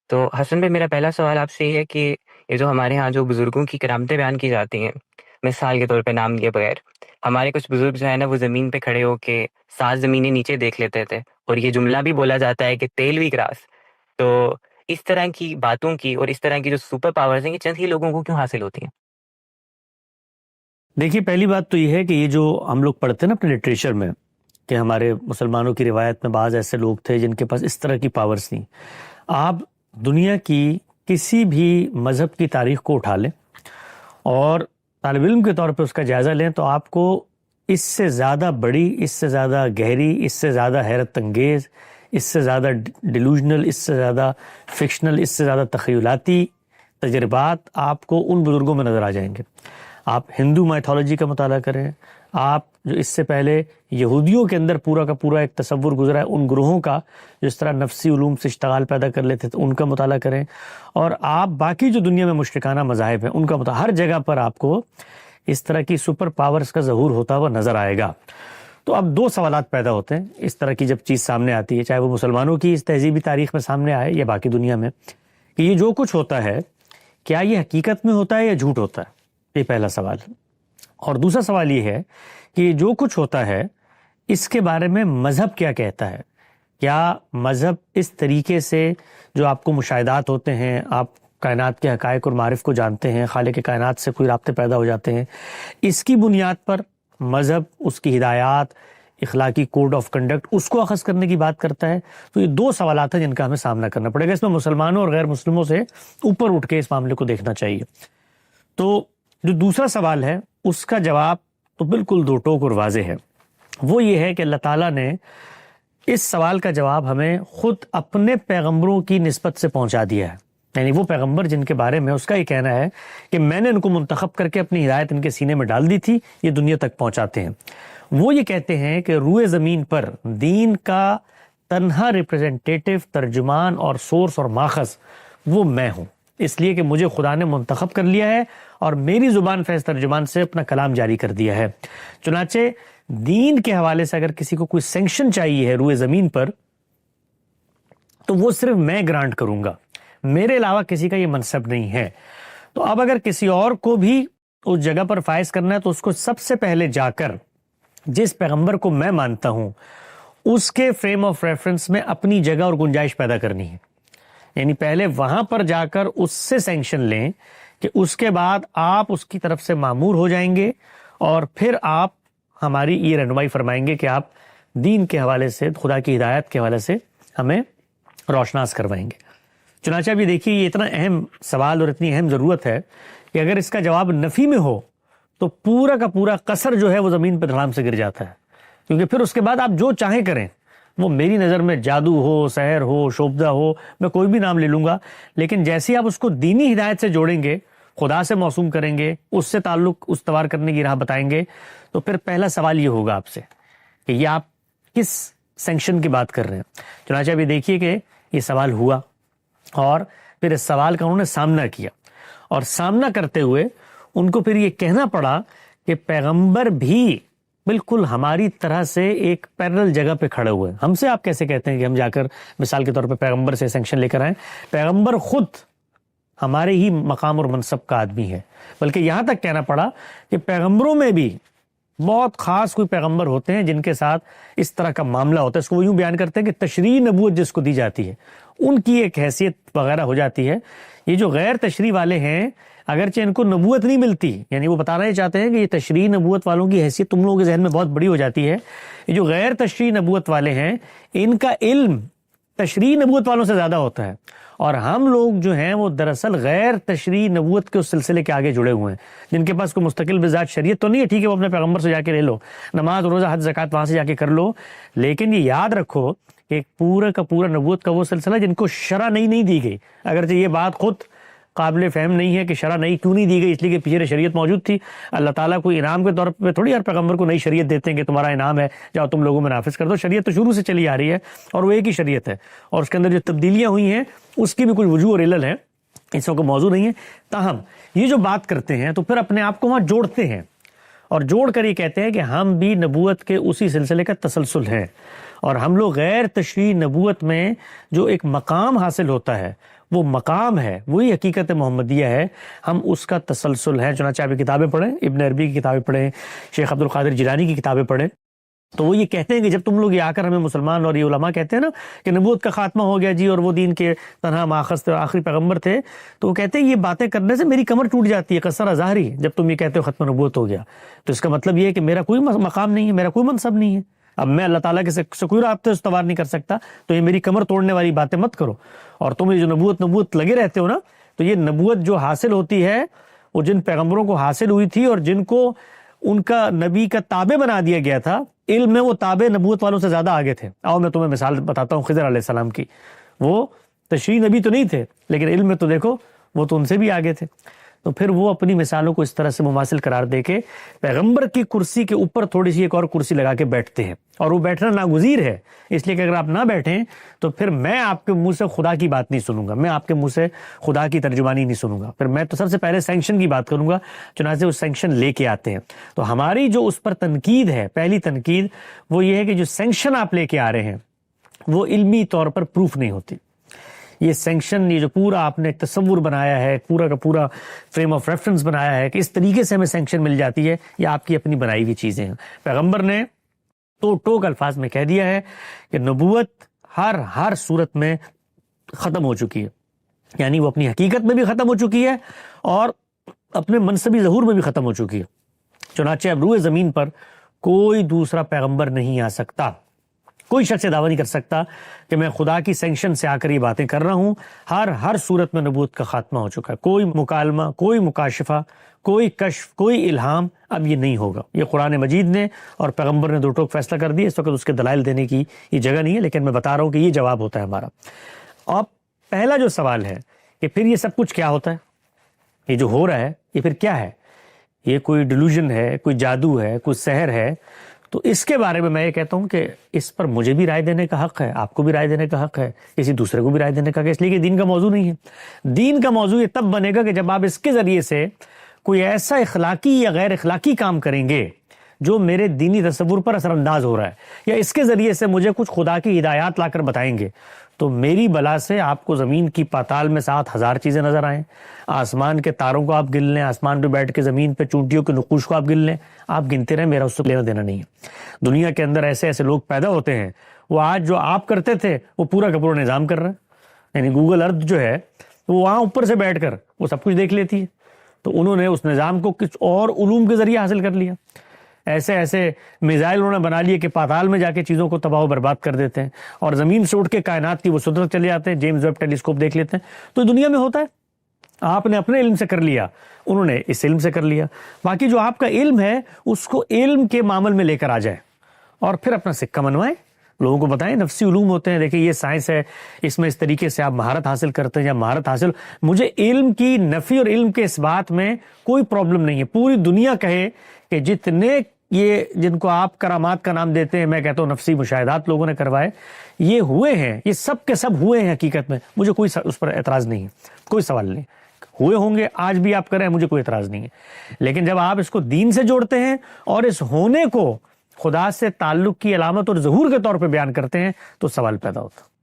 تو حسن بھائی، میرا پہلا سوال آپ سے یہ ہے کہ یہ جو ہمارے ہاں جو بزرگوں کی کرامتیں بیان کی جاتی ہیں، مثال کے طور پہ نام لیے بغیر، ہمارے کچھ بزرگ جو ہے نا وہ زمین پہ کھڑے ہو کے 7 زمینیں نیچے دیکھ لیتے تھے، اور یہ جملہ بھی بولا جاتا ہے کہ تیل بھی گراس. تو اس طرح کی باتوں کی اور اس طرح کی جو سپر پاورز ہیں، یہ چند ہی لوگوں کو کیوں حاصل ہوتی ہیں؟ دیکھیے، پہلی بات تو یہ ہے کہ یہ جو ہم لوگ پڑھتے ہیں نا اپنے لٹریچر میں کہ ہمارے مسلمانوں کی روایت میں بعض ایسے لوگ تھے جن کے پاس اس طرح کی پاورز تھیں. آپ دنیا کی کسی بھی مذہب کی تاریخ کو اٹھا لیں اور طالب علم کے طور پہ اس کا جائزہ لیں تو آپ کو اس سے زیادہ بڑی، اس سے زیادہ گہری، اس سے زیادہ حیرت انگیز، اس سے زیادہ ڈیلوژنل، اس سے زیادہ فکشنل، اس سے زیادہ تخیلاتی تجربات آپ کو ان بزرگوں میں نظر آ جائیں گے. آپ ہندو مائتھولوجی کا مطالعہ کریں، آپ جو اس سے پہلے یہودیوں کے اندر پورا کا پورا ایک تصور گزرا ہے ان گروہوں کا جو اس طرح نفسی علوم سے اشتغال پیدا کر لیتے تھے، ان کا مطالعہ کریں، اور آپ باقی جو دنیا میں مشرکانہ مذاہب ہیں ان کا مطالعہ، ہر جگہ پر آپ کو اس طرح کی سپر پاورز کا ظہور ہوتا ہوا نظر آئے گا. تو اب دو سوالات پیدا ہوتے ہیں اس طرح کی جب چیز سامنے آتی ہے، چاہے وہ مسلمانوں کی اس تہذیبی تاریخ میں سامنے آئے یا باقی دنیا میں، کہ یہ جو کچھ ہوتا ہے کیا یہ حقیقت میں ہوتا ہے یا جھوٹ ہوتا ہے؟ یہ پہلا سوال. اور دوسرا سوال یہ ہے کہ جو کچھ ہوتا ہے اس کے بارے میں مذہب کیا کہتا ہے؟ کیا مذہب اس طریقے سے جو آپ کو مشاہدات ہوتے ہیں، آپ کائنات کے حقائق اور معارف کو جانتے ہیں، خالق کائنات سے کوئی رابطے پیدا ہو جاتے ہیں، اس کی بنیاد پر مذہب اس کی ہدایات، اخلاقی کوڈ آف کنڈکٹ اس کو اخذ کرنے کی بات کرتا ہے؟ تو یہ دو سوالات ہیں جن کا ہمیں سامنا کرنا پڑے گا. اس میں مسلمانوں اور غیر مسلموں سے اوپر اٹھ کے اس معاملے کو دیکھنا چاہیے. تو جو دوسرا سوال ہے اس کا جواب تو بالکل دو ٹوک اور واضح ہے. وہ یہ ہے کہ اللہ تعالیٰ نے اس سوال کا جواب ہمیں خود اپنے پیغمبروں کی نسبت سے پہنچا دیا ہے. یعنی وہ پیغمبر جن کے بارے میں اس کا یہ کہنا ہے کہ میں نے ان کو منتخب کر کے اپنی ہدایت ان کے سینے میں ڈال دی تھی، یہ دنیا تک پہنچاتے ہیں. وہ یہ کہتے ہیں کہ روئے زمین پر دین کا تنہا ریپریزنٹیٹیو، ترجمان اور سورس اور ماخذ وہ میں ہوں، اس لیے کہ مجھے خدا نے منتخب کر لیا ہے اور میری زبان فیض ترجمان سے اپنا کلام جاری کر دیا ہے. چنانچہ دین کے حوالے سے اگر کسی کو کوئی سینکشن چاہیے ہے روئے زمین پر تو وہ صرف میں گرانٹ کروں گا، میرے علاوہ کسی کا یہ منصب نہیں ہے. تو اب اگر کسی اور کو بھی اس جگہ پر فائز کرنا ہے تو اس کو سب سے پہلے جا کر جس پیغمبر کو میں مانتا ہوں اس کے فریم آف ریفرنس میں اپنی جگہ اور گنجائش پیدا کرنی ہے. یعنی پہلے وہاں پر جا کر اس سے سینکشن لیں کہ اس کے بعد آپ اس کی طرف سے مامور ہو جائیں گے اور پھر آپ ہماری یہ رہنمائی فرمائیں گے کہ آپ دین کے حوالے سے، خدا کی ہدایت کے حوالے سے ہمیں روشناس کروائیں گے. چنانچہ ابھی دیکھیے یہ اتنا اہم سوال اور اتنی اہم ضرورت ہے کہ اگر اس کا جواب نفی میں ہو تو پورا کا پورا قصر جو ہے وہ زمین پہ دھڑام سے گر جاتا ہے، کیونکہ پھر اس کے بعد آپ جو چاہیں کریں، وہ میری نظر میں جادو ہو، سحر ہو، شوبدہ ہو، میں کوئی بھی نام لے لوں گا، لیکن جیسے آپ اس کو دینی ہدایت سے جوڑیں گے، خدا سے موسوم کریں گے، اس سے تعلق استوار کرنے کی راہ بتائیں گے، تو پھر پہلا سوال یہ ہوگا آپ سے کہ یہ آپ کس سینکشن کی بات کر رہے ہیں. چنانچہ ابھی دیکھیے کہ یہ سوال ہوا اور پھر اس سوال کا انہوں نے سامنا کیا، اور سامنا کرتے ہوئے ان کو پھر یہ کہنا پڑا کہ پیغمبر بھی بالکل ہماری طرح سے ایک پیرل جگہ پہ کھڑے ہوئے. ہم سے آپ کیسے کہتے ہیں کہ ہم جا کر مثال کے طور پہ پیغمبر سے سینکشن لے کر آئیں؟ پیغمبر خود ہمارے ہی مقام اور منصب کا آدمی ہے. بلکہ یہاں تک کہنا پڑا کہ پیغمبروں میں بھی بہت خاص کوئی پیغمبر ہوتے ہیں جن کے ساتھ اس طرح کا معاملہ ہوتا ہے. اس کو وہ یوں بیان کرتے ہیں کہ تشریح نبوت جس کو دی جاتی ہے ان کی ایک حیثیت وغیرہ ہو جاتی ہے. یہ جو غیر تشریح والے ہیں اگرچہ ان کو نبوت نہیں ملتی، یعنی وہ بتانا ہی چاہتے ہیں کہ یہ تشریح نبوت والوں کی حیثیت تم لوگوں کے ذہن میں بہت بڑی ہو جاتی ہے. یہ جو غیر تشریح نبوت والے ہیں ان کا علم تشریح نبوت والوں سے زیادہ ہوتا ہے، اور ہم لوگ جو ہیں وہ دراصل غیر تشریح نبوت کے اس سلسلے کے آگے جڑے ہوئے ہیں، جن کے پاس کوئی مستقل بذات شریعت تو نہیں ہے. ٹھیک ہے وہ اپنے پیغمبر سے جا کے لے لو، نماز روزہ حج زکوٰۃ وہاں سے جا کے کر لو، لیکن یہ یاد رکھو کہ پورا کا پورا نبوت کا وہ سلسلہ جن کو شرع نہیں دی گئی. اگرچہ یہ بات خود قابل فہم نہیں ہے کہ شرع نہیں کیوں نہیں دی گئی، اس لیے کہ پیچھے شریعت موجود تھی. اللہ تعالیٰ کوئی انعام کے طور پہ تھوڑی ہر پیغمبر کو نئی شریعت دیتے ہیں کہ تمہارا انعام ہے جاؤ تم لوگوں میں نافذ کر دو. شریعت تو شروع سے چلی آ رہی ہے اور وہ ایک ہی شریعت ہے، اور اس کے اندر جو تبدیلیاں ہوئی ہیں اس کی بھی کچھ وجوہ اور علل ہیں، اس کو موضوع نہیں ہے. تاہم یہ جو بات کرتے ہیں تو پھر اپنے آپ کو وہاں جوڑتے ہیں اور جوڑ کر یہ کہتے ہیں کہ ہم بھی نبوت کے اسی سلسلے کا تسلسل ہیں. اور ہم لوگ غیر تشریح نبوت میں جو ایک مقام حاصل ہوتا ہے وہ مقام ہے، وہی حقیقت محمدیہ ہے، ہم اس کا تسلسل ہے۔ چنانچہ آپ کتابیں پڑھیں، ابن عربی کی کتابیں پڑھیں، شیخ عبد القادر جیلانی کی کتابیں پڑھیں، تو وہ یہ کہتے ہیں کہ جب تم لوگ یہ آ کر ہمیں مسلمان اور یہ علماء کہتے ہیں نا کہ نبوت کا خاتمہ ہو گیا جی اور وہ دین کے تنہا ماخذ تھے، آخری پیغمبر تھے، تو وہ کہتے ہیں یہ باتیں کرنے سے میری کمر ٹوٹ جاتی ہے قصر ظاہری، جب تم یہ کہتے ہو ختم نبوت ہو گیا، تو اس کا مطلب یہ ہے کہ میرا کوئی مقام نہیں ہے، میرا کوئی منصب نہیں ہے، اب میں اللہ تعالیٰ کے سے کوئی رابطے استوار نہیں کر سکتا، تو یہ میری کمر توڑنے والی باتیں مت کرو۔ اور تم یہ جو نبوت لگے رہتے ہو نا، تو یہ نبوت جو حاصل ہوتی ہے وہ جن پیغمبروں کو حاصل ہوئی تھی اور جن کو ان کا نبی کا تابع بنا دیا گیا تھا، علم میں وہ تابع نبوت والوں سے زیادہ آگے تھے۔ آؤ میں تمہیں مثال بتاتا ہوں خضر علیہ السلام کی، وہ تشریح نبی تو نہیں تھے لیکن علم میں تو دیکھو وہ تو ان سے بھی آگے تھے، تو پھر وہ اپنی مثالوں کو اس طرح سے مماثل قرار دے کے پیغمبر کی کرسی کے اوپر تھوڑی سی ایک اور کرسی لگا کے بیٹھتے ہیں، اور وہ بیٹھنا ناگزیر ہے، اس لیے کہ اگر آپ نہ بیٹھیں تو پھر میں آپ کے منہ سے خدا کی بات نہیں سنوں گا، میں آپ کے منہ سے خدا کی ترجمانی نہیں سنوں گا، پھر میں تو سب سے پہلے سینکشن کی بات کروں گا، چنانچہ وہ سینکشن لے کے آتے ہیں۔ تو ہماری جو اس پر تنقید ہے، پہلی تنقید وہ یہ ہے کہ جو سینکشن آپ لے کے آ رہے ہیں وہ علمی طور پر پروف نہیں ہوتی۔ یہ سینکشن، یہ جو پورا آپ نے ایک تصور بنایا ہے، پورا کا پورا فریم آف ریفرنس بنایا ہے کہ اس طریقے سے ہمیں سینکشن مل جاتی ہے، یہ آپ کی اپنی بنائی ہوئی چیزیں ہیں۔ پیغمبر نے تو ٹوک الفاظ میں کہہ دیا ہے کہ نبوت ہر صورت میں ختم ہو چکی ہے، یعنی وہ اپنی حقیقت میں بھی ختم ہو چکی ہے اور اپنے منصبی ظہور میں بھی ختم ہو چکی ہے۔ چنانچہ اب روئے زمین پر کوئی دوسرا پیغمبر نہیں آ سکتا، کوئی شخص دعویٰ نہیں کر سکتا کہ میں خدا کی سینکشن سے آ کر یہ باتیں کر رہا ہوں۔ ہر صورت میں نبوت کا خاتمہ ہو چکا ہے، کوئی مکالمہ، کوئی مکاشفہ، کوئی کشف، کوئی الہام اب یہ نہیں ہوگا۔ یہ قرآن مجید نے اور پیغمبر نے دو ٹوک فیصلہ کر دیا، اس وقت اس کے دلائل دینے کی یہ جگہ نہیں ہے، لیکن میں بتا رہا ہوں کہ یہ جواب ہوتا ہے ہمارا۔ اب پہلا جو سوال ہے کہ پھر یہ سب کچھ کیا ہوتا ہے، یہ جو ہو رہا ہے یہ پھر کیا ہے؟ یہ کوئی ڈیلوژن ہے، کوئی جادو ہے، کوئی سحر ہے؟ تو اس کے بارے میں یہ کہتا ہوں کہ اس پر مجھے بھی رائے دینے کا حق ہے، آپ کو بھی رائے دینے کا حق ہے، کسی دوسرے کو بھی رائے دینے کا حق ہے، اس لیے کہ دین کا موضوع نہیں ہے۔ دین کا موضوع یہ تب بنے گا کہ جب آپ اس کے ذریعے سے کوئی ایسا اخلاقی یا غیر اخلاقی کام کریں گے جو میرے دینی تصور پر اثر انداز ہو رہا ہے، یا اس کے ذریعے سے مجھے کچھ خدا کی ہدایات لا کر بتائیں گے، تو میری بلا سے آپ کو زمین کی پاتال میں 7,000 چیزیں نظر آئیں، آسمان کے تاروں کو آپ گن لیں، آسمان پہ بیٹھ کے زمین پہ چونٹیوں کے نقوش کو آپ گن لیں، آپ گنتے رہیں، میرا اس سے لینا دینا نہیں ہے۔ دنیا کے اندر ایسے لوگ پیدا ہوتے ہیں، وہ آج جو آپ کرتے تھے وہ پورا کا پورا نظام کر رہے ہیں، یعنی گوگل ارتھ جو ہے وہ وہاں اوپر سے بیٹھ کر وہ سب کچھ دیکھ لیتی ہے، تو انہوں نے اس نظام کو کچھ اور علوم کے ذریعے حاصل کر لیا۔ ایسے میزائل انہوں نے بنا لیے کہ پاتال میں جا کے چیزوں کو تباہ و برباد کر دیتے ہیں، اور زمین سے اٹھ کے کائنات کی وہ صدرت چلے جاتے ہیں، جیمز ویب ٹیلیسکوپ دیکھ لیتے ہیں۔ تو دنیا میں ہوتا ہے، آپ نے اپنے علم سے کر لیا، انہوں نے اس علم سے کر لیا، باقی جو آپ کا علم ہے اس کو علم کے معامل میں لے کر آ جائیں اور پھر اپنا سکہ منوائیں، لوگوں کو بتائیں۔ نفسی علوم ہوتے ہیں، دیکھیں یہ سائنس ہے، اس میں اس طریقے سے آپ مہارت حاصل کرتے ہیں یا مہارت حاصل، مجھے علم کی نفی اور علم کے اس بات میں کوئی پرابلم نہیں ہے۔ پوری دنیا کہے کہ جتنے یہ جن کو آپ کرامات کا نام دیتے ہیں، میں کہتا ہوں نفسی مشاہدات لوگوں نے کروائے، یہ ہوئے ہیں، یہ سب کے سب ہوئے ہیں حقیقت میں، مجھے کوئی اس پر اعتراض نہیں ہے، کوئی سوال نہیں، ہوئے ہوں گے، آج بھی آپ کریں، مجھے کوئی اعتراض نہیں ہے۔ لیکن جب آپ اس کو دین سے جوڑتے ہیں اور اس ہونے کو خدا سے تعلق کی علامت اور ظہور کے طور پہ بیان کرتے ہیں تو سوال پیدا ہوتا ہے۔